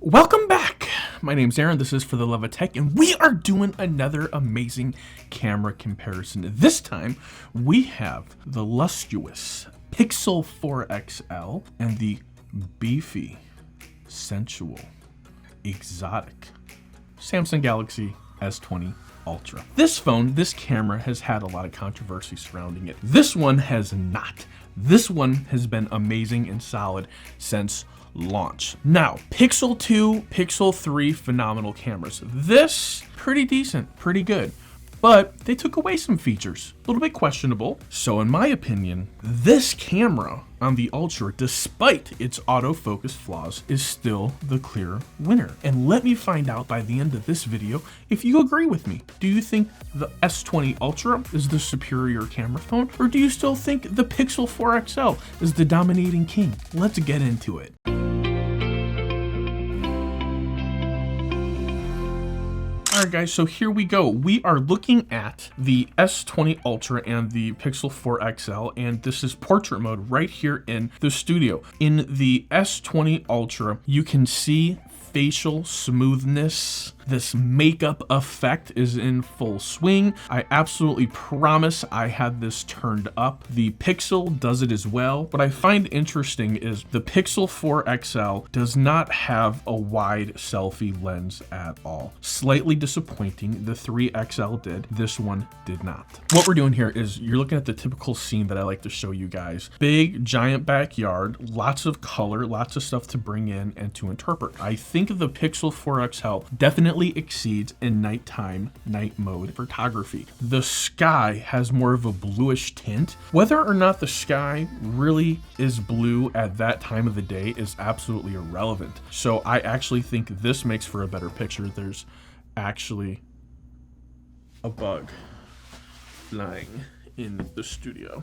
Welcome back. My name's Aaron. This is For the Love of Tech, and we are doing another amazing camera comparison. This time, we have the lustrous Pixel 4 XL and the beefy, sensual, exotic Samsung Galaxy S20 Ultra. This phone, this camera has had a lot of controversy surrounding it. This one has not. This one has been amazing and solid since launch. Now, Pixel 2, Pixel 3, phenomenal cameras. This, pretty decent, pretty good. But they took away some features, a little bit questionable. So in my opinion, this camera on the Ultra, despite its autofocus flaws, is still the clear winner. And let me find out by the end of this video if you agree with me. Do you think the S20 Ultra is the superior camera phone, or do you still think the Pixel 4 XL is the dominating king? Let's get into it. Alright guys, so here we go. We are looking at the S20 Ultra and the Pixel 4 XL, and this is portrait mode right here in the studio. In the S20 Ultra, you can see facial smoothness. This makeup effect is in full swing. I absolutely promise I had this turned up. The Pixel does it as well. What I find interesting is the Pixel 4 XL does not have a wide selfie lens at all. Slightly disappointing. The 3 XL did. This one did not. What we're doing here is you're looking at the typical scene that I like to show you guys. Big, giant backyard, lots of color, lots of stuff to bring in and to interpret. I think the Pixel 4 XL definitely exceeds in nighttime, night mode photography. The sky has more of a bluish tint. Whether or not the sky really is blue at that time of the day is absolutely irrelevant. So I actually think this makes for a better picture. There's actually a bug flying in the studio.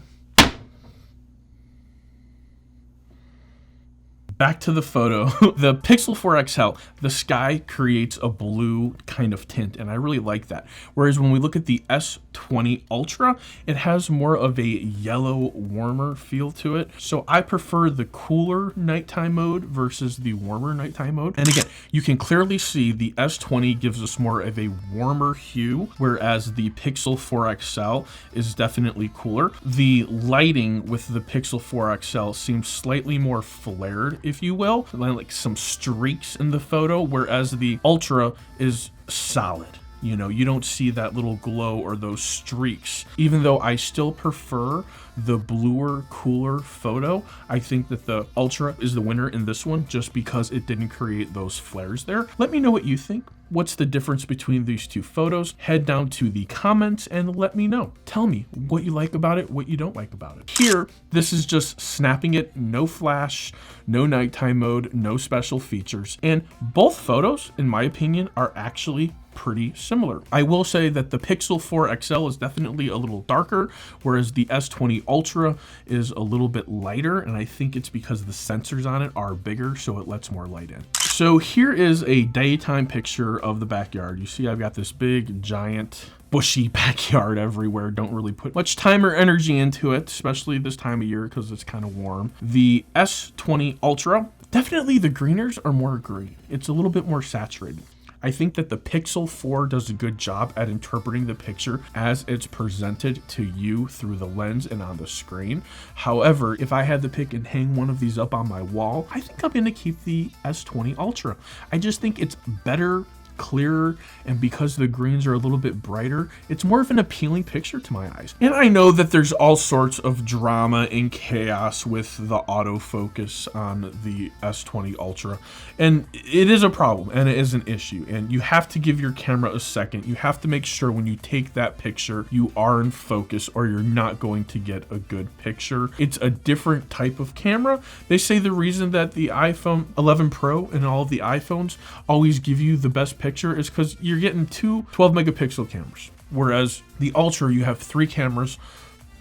Back to the photo. The Pixel 4 XL, the sky creates a blue kind of tint, and I really like that. Whereas when we look at the S20 Ultra, it has more of a yellow, warmer feel to it. So I prefer the cooler nighttime mode versus the warmer nighttime mode. And again, you can clearly see the S20 gives us more of a warmer hue, whereas the Pixel 4 XL is definitely cooler. The lighting with the Pixel 4 XL seems slightly more flared, if you will, like some streaks in the photo, whereas the Ultra is solid. You know, you don't see that little glow or those streaks. Even though I still prefer the bluer, cooler photo, I think that the Ultra is the winner in this one just because it didn't create those flares there. Let me know what you think. What's the difference between these two photos? Head down to the comments and let me know. Tell me what you like about it, what you don't like about it. Here, this is just snapping it, no flash, no nighttime mode, no special features. And both photos, in my opinion, are actually pretty similar. I will say that the Pixel 4 XL is definitely a little darker, whereas the S20 Ultra is a little bit lighter, and I think it's because the sensors on it are bigger, so it lets more light in. So here is a daytime picture of the backyard. You see I've got this big, giant, bushy backyard everywhere. Don't really put much time or energy into it, especially this time of year because it's kind of warm. The S20 Ultra, definitely the greeners are more green. It's a little bit more saturated. I think that the Pixel 4 does a good job at interpreting the picture as it's presented to you through the lens and on the screen. However, if I had to pick and hang one of these up on my wall, I think I'm gonna keep the S20 Ultra. I just think it's better, clearer, and because the greens are a little bit brighter, it's more of an appealing picture to my eyes. And I know that there's all sorts of drama and chaos with the autofocus on the S20 Ultra, and it is a problem and it is an issue, and you have to give your camera a second. You have to make sure when you take that picture you are in focus or you're not going to get a good picture. It's a different type of camera. They say the reason that the iPhone 11 Pro and all of the iPhones always give you the best picture is because you're getting two 12 megapixel cameras, whereas the Ultra you have 3 cameras,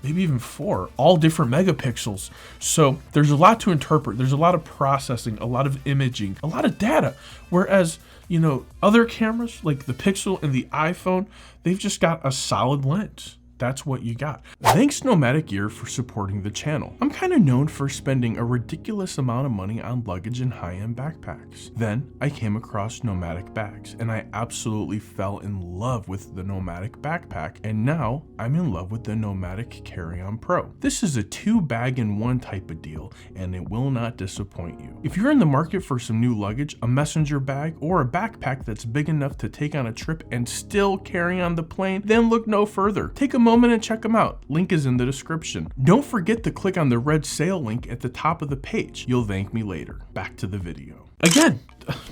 maybe even 4, all different megapixels. So there's a lot to interpret. There's a lot of processing, a lot of imaging, a lot of data. Whereas, you know, other cameras like the Pixel and the iPhone, they've just got a solid lens. that's what you got. Thanks Nomadic Gear for supporting the channel. I'm kind of known for spending a ridiculous amount of money on luggage and high-end backpacks. Then I came across Nomadic bags and I absolutely fell in love with the Nomadic backpack, and now I'm in love with the Nomadic Carry-On Pro. This is a 2-bag-in-1 type of deal and it will not disappoint you. If you're in the market for some new luggage, a messenger bag, or a backpack that's big enough to take on a trip and still carry on the plane, then look no further. Take a moment and check them out. Link is in the description. Don't forget to click on the red sale link at the top of the page. You'll thank me later. Back to the video. Again,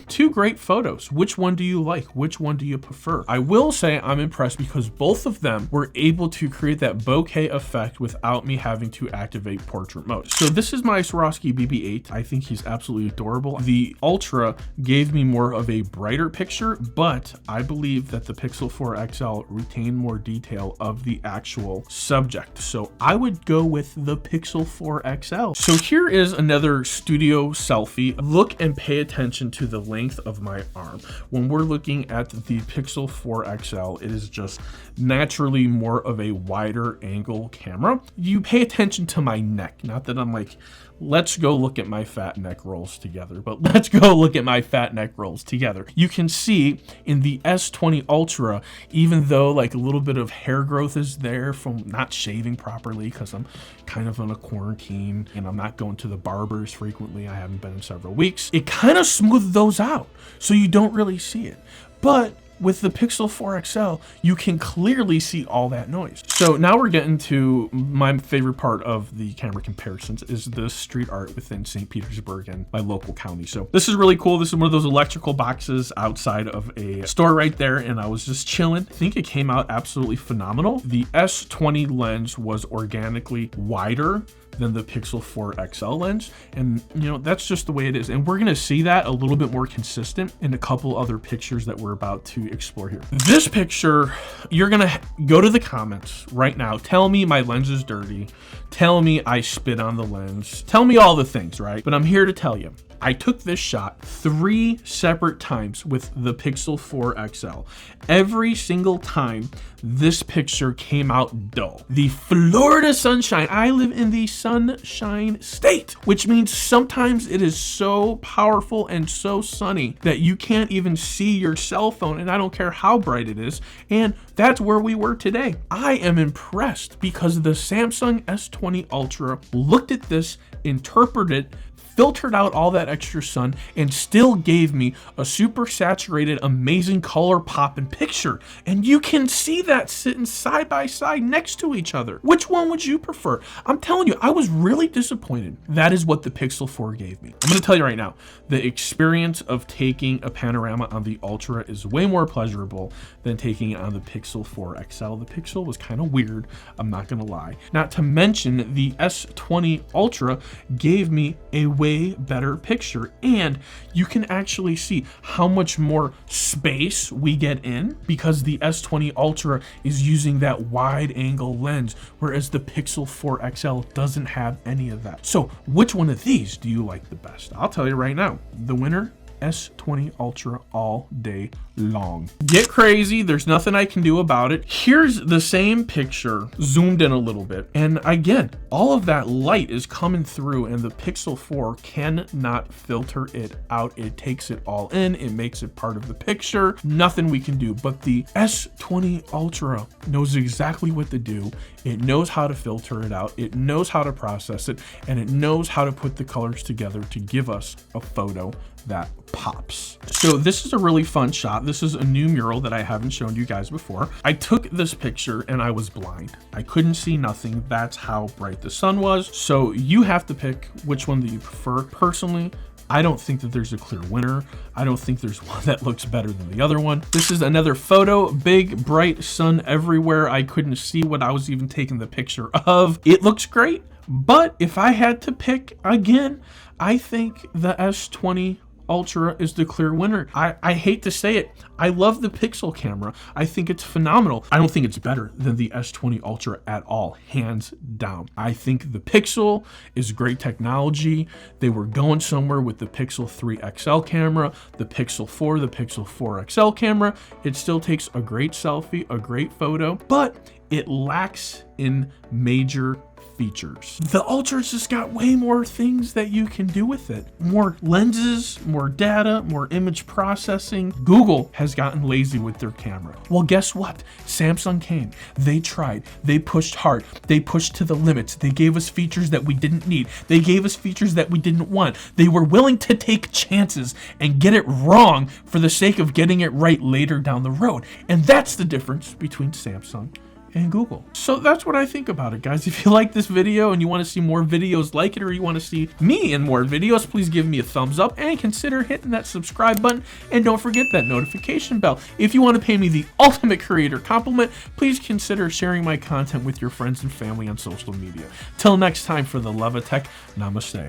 2 great photos. Which one do you like? Which one do you prefer? I will say I'm impressed because both of them were able to create that bokeh effect without me having to activate portrait mode. So this is my Swarovski BB-8. I think he's absolutely adorable. The Ultra gave me more of a brighter picture, but I believe that the Pixel 4 XL retained more detail of the actual subject. So I would go with the Pixel 4 XL. So here is another studio selfie. Look and pay attention to the length of my arm. When we're looking at the Pixel 4 XL, it is just naturally more of a wider angle camera. You pay attention to my neck. Not that I'm like, let's go look at my fat neck rolls together, but let's go look at my fat neck rolls together. You can see in the S20 Ultra, even though like a little bit of hair growth is there from not shaving properly because I'm kind of on a quarantine and I'm not going to the barbers frequently. I haven't been in several weeks. It kind of smoothed those out so you don't really see it. But with the Pixel 4 XL, you can clearly see all that noise. So now we're getting to my favorite part of the camera comparisons is the street art within St. Petersburg and my local county. So this is really cool. This is one of those electrical boxes outside of a store right there, and I was just chilling. I think it came out absolutely phenomenal. The S20 lens was organically wider than the Pixel 4 XL lens, and you know, that's just the way it is, and we're gonna see that a little bit more consistent in a couple other pictures that we're about to explore here. This picture, you're gonna go to the comments right now, tell me my lens is dirty, tell me I spit on the lens, tell me all the things, right? But I'm here to tell you, I took this shot 3 separate times with the Pixel 4 XL. Every single time, this picture came out dull. The Florida sunshine, I live in the sunshine state, which means sometimes it is so powerful and so sunny that you can't even see your cell phone, and I don't care how bright it is, and that's where we were today. I am impressed because the Samsung S20 Ultra looked at this, interpreted, filtered out all that extra sun, and still gave me a super saturated, amazing color pop and picture. And you can see that sitting side by side next to each other. Which one would you prefer? I'm telling you, I was really disappointed. That is what the Pixel 4 gave me. I'm gonna tell you right now, the experience of taking a panorama on the Ultra is way more pleasurable than taking it on the Pixel 4 XL. The Pixel was kind of weird, I'm not gonna lie. Not to mention the S20 Ultra gave me a way better picture, and you can actually see how much more space we get in because the S20 Ultra is using that wide angle lens, whereas the Pixel 4 XL doesn't have any of that. So which one of these do you like the best? I'll tell you right now, the winner, S20 Ultra all day long. Get crazy, there's nothing I can do about it. Here's the same picture zoomed in a little bit, and again, all of that light is coming through and the Pixel 4 cannot filter it out. It takes it all in, it makes it part of the picture. Nothing we can do, but the S20 Ultra knows exactly what to do. It knows how to filter it out, it knows how to process it, and it knows how to put the colors together to give us a photo that pops. So this is a really fun shot. This is a new mural that I haven't shown you guys before. I took this picture and I was blind. I couldn't see nothing. That's how bright the sun was. So you have to pick which one that you prefer. Personally, I don't think that there's a clear winner. I don't think there's one that looks better than the other one. This is another photo, big, bright sun everywhere. I couldn't see what I was even taking the picture of. It looks great, but if I had to pick again, I think the S20 Ultra is the clear winner. I hate to say it, I love the Pixel camera. I think it's phenomenal. I don't think it's better than the S20 Ultra at all, hands down. I think the Pixel is great technology. They were going somewhere with the Pixel 3 XL camera, the Pixel 4, the Pixel 4 XL camera. It still takes a great selfie, a great photo, but it lacks in major features. The Ultra's just got way more things that you can do with it. More lenses, more data, more image processing. Google has gotten lazy with their camera. Well, guess what? Samsung came. They tried. They pushed hard. They pushed to the limits. They gave us features that we didn't need. They gave us features that we didn't want. They were willing to take chances and get it wrong for the sake of getting it right later down the road. And that's the difference between Samsung and Google. So that's what I think about it, guys. If you like this video and you want to see more videos like it, or you want to see me in more videos, please give me a thumbs up and consider hitting that subscribe button. And don't forget that notification bell. If you want to pay me the ultimate creator compliment, please consider sharing my content with your friends and family on social media. Till next time, for the love of tech, namaste.